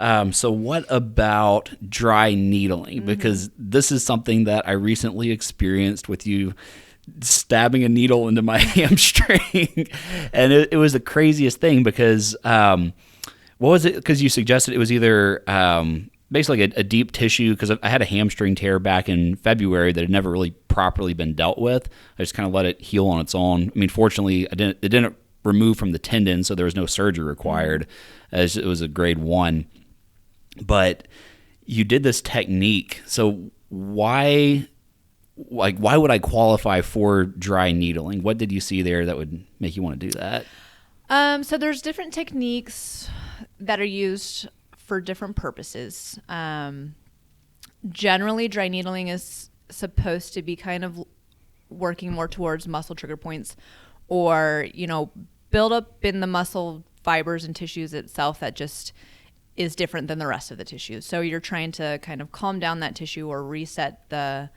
So what about dry needling? Because this is something that I recently experienced with you stabbing a needle into my hamstring. And it was the craziest thing because what was it? Because you suggested it was either basically a deep tissue, because I had a hamstring tear back in February that had never really properly been dealt with. I just kind of let it heal on its own. I mean, fortunately, it didn't remove from the tendon, so there was no surgery required, as it was a grade 1. But you did this technique, so why would I qualify for dry needling? What did you see there that would make you want to do that? So there's different techniques that are used for different purposes. Generally, dry needling is supposed to be kind of working more towards muscle trigger points, or, build up in the muscle fibers and tissues itself that just is different than the rest of the tissue. So you're trying to kind of calm down that tissue or reset the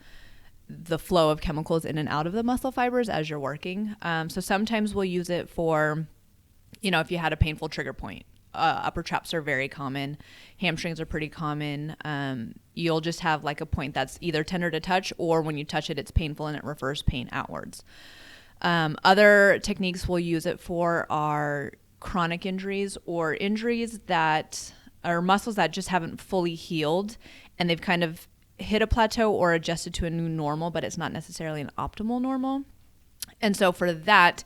flow of chemicals in and out of the muscle fibers as you're working. So sometimes we'll use it for, if you had a painful trigger point. Upper traps are very common. Hamstrings are pretty common. You'll just have like a point that's either tender to touch, or when you touch it, it's painful and it refers pain outwards. Other techniques we'll use it for are chronic injuries, or injuries that are muscles that just haven't fully healed and they've kind of hit a plateau or adjusted to a new normal, but it's not necessarily an optimal normal. And so for that,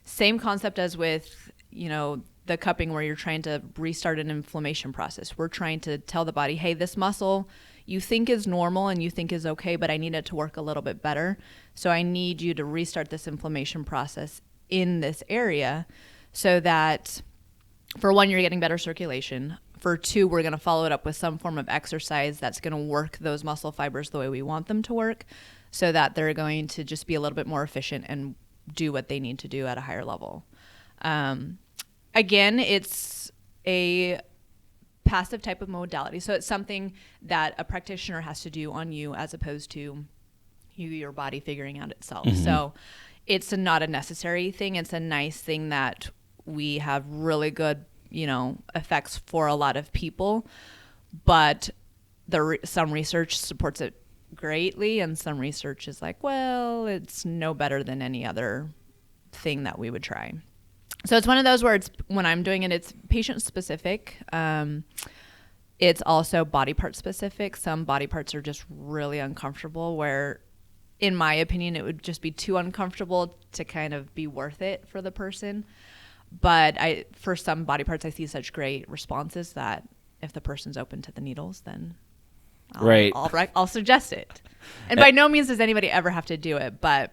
same concept as with, the cupping, where you're trying to restart an inflammation process. We're trying to tell the body, hey, this muscle you think is normal and you think is okay, but I need it to work a little bit better. So I need you to restart this inflammation process in this area, so that for one, you're getting better circulation. For two, we're going to follow it up with some form of exercise that's going to work those muscle fibers the way we want them to work, so that they're going to just be a little bit more efficient and do what they need to do at a higher level. Again, it's a passive type of modality. So it's something that a practitioner has to do on you, as opposed to your body figuring out itself. Mm-hmm. So it's not a necessary thing. It's a nice thing that we have really good, effects for a lot of people. But some research supports it greatly, and some research is like, well, it's no better than any other thing that we would try. So it's one of those where when I'm doing it, it's patient specific. It's also body part specific. Some body parts are just really uncomfortable, where, in my opinion, it would just be too uncomfortable to kind of be worth it for the person. But for some body parts, I see such great responses that if the person's open to the needles, then I'll suggest it. And by no means does anybody ever have to do it, but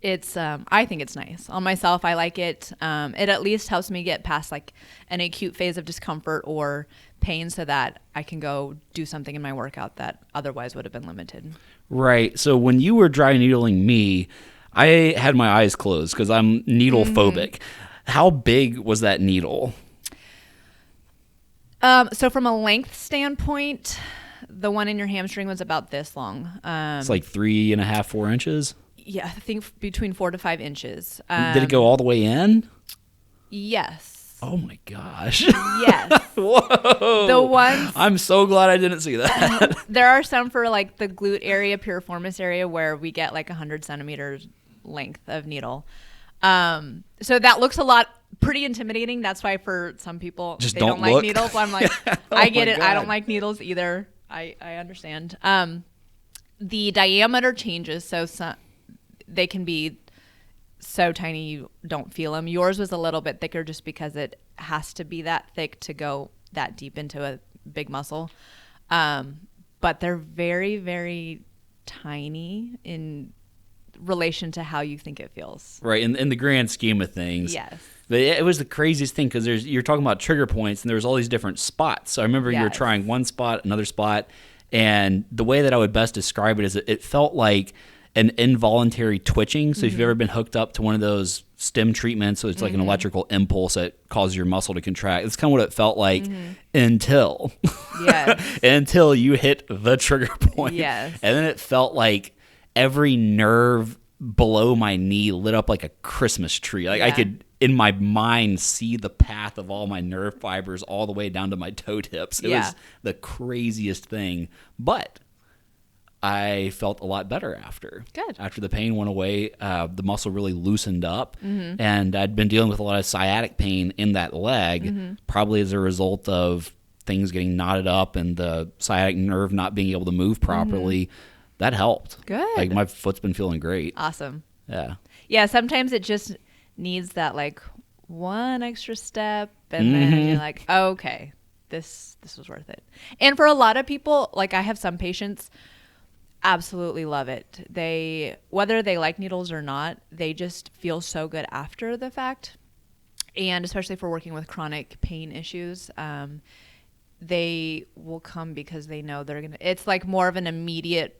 it's I think it's nice. On myself, I like it. It at least helps me get past like an acute phase of discomfort or pain, so that I can go do something in my workout that otherwise would have been limited. Right. So when you were dry needling me, I had my eyes closed because I'm needle phobic. Mm-hmm. How big was that needle? So from a length standpoint, the one in your hamstring was about this long. It's like 3.5, 4 inches. Yeah, I think between 4 to 5 inches. Did it go all the way in? Yes. Oh my gosh. Yes. Whoa. The ones. I'm so glad I didn't see that. There are some for like the glute area, piriformis area, where we get like 100 centimeters length of needle. So that looks pretty intimidating. That's why for some people, they don't like needles. I'm like, I get it. God. I don't like needles either. I understand. The diameter changes, so they can be so tiny you don't feel them. Yours was a little bit thicker just because it has to be that thick to go that deep into a big muscle. But they're very, very tiny in relation to how you think it feels. Right, in the grand scheme of things. Yes. But it was the craziest thing because you're talking about trigger points, and there's all these different spots. So I remember you were trying one spot, another spot, and the way that I would best describe it is it felt like an involuntary twitching. So if you've ever been hooked up to one of those stim treatments, so it's like an electrical impulse that causes your muscle to contract. It's kind of what it felt like until you hit the trigger point. Yes. And then it felt like every nerve below my knee lit up like a Christmas tree. Like I could in my mind see the path of all my nerve fibers all the way down to my toe tips. It was the craziest thing. But I felt a lot better after. Good. After the pain went away, the muscle really loosened up. And I'd been dealing with a lot of sciatic pain in that leg, probably as a result of things getting knotted up and the sciatic nerve not being able to move properly. That helped. Good. Like, my foot's been feeling great. Awesome. Yeah. Yeah, sometimes it just needs that like one extra step, and then you're like, oh, okay, this was worth it. And for a lot of people, like I have some patients absolutely love it. Whether they like needles or not, they just feel so good after the fact. And especially if we're working with chronic pain issues, they will come because they know it's like more of an immediate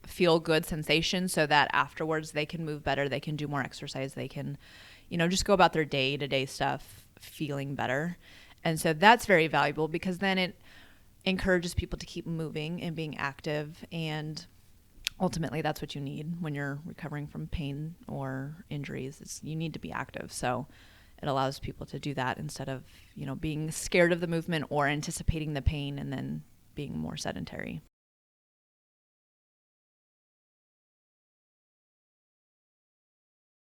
feel good sensation, so that afterwards they can move better, they can do more exercise, they can, just go about their day-to-day stuff feeling better. And so that's very valuable, because then it encourages people to keep moving and being active, and ultimately that's what you need when you're recovering from pain or injuries. You need to be active. So it allows people to do that instead of being scared of the movement or anticipating the pain and then being more sedentary.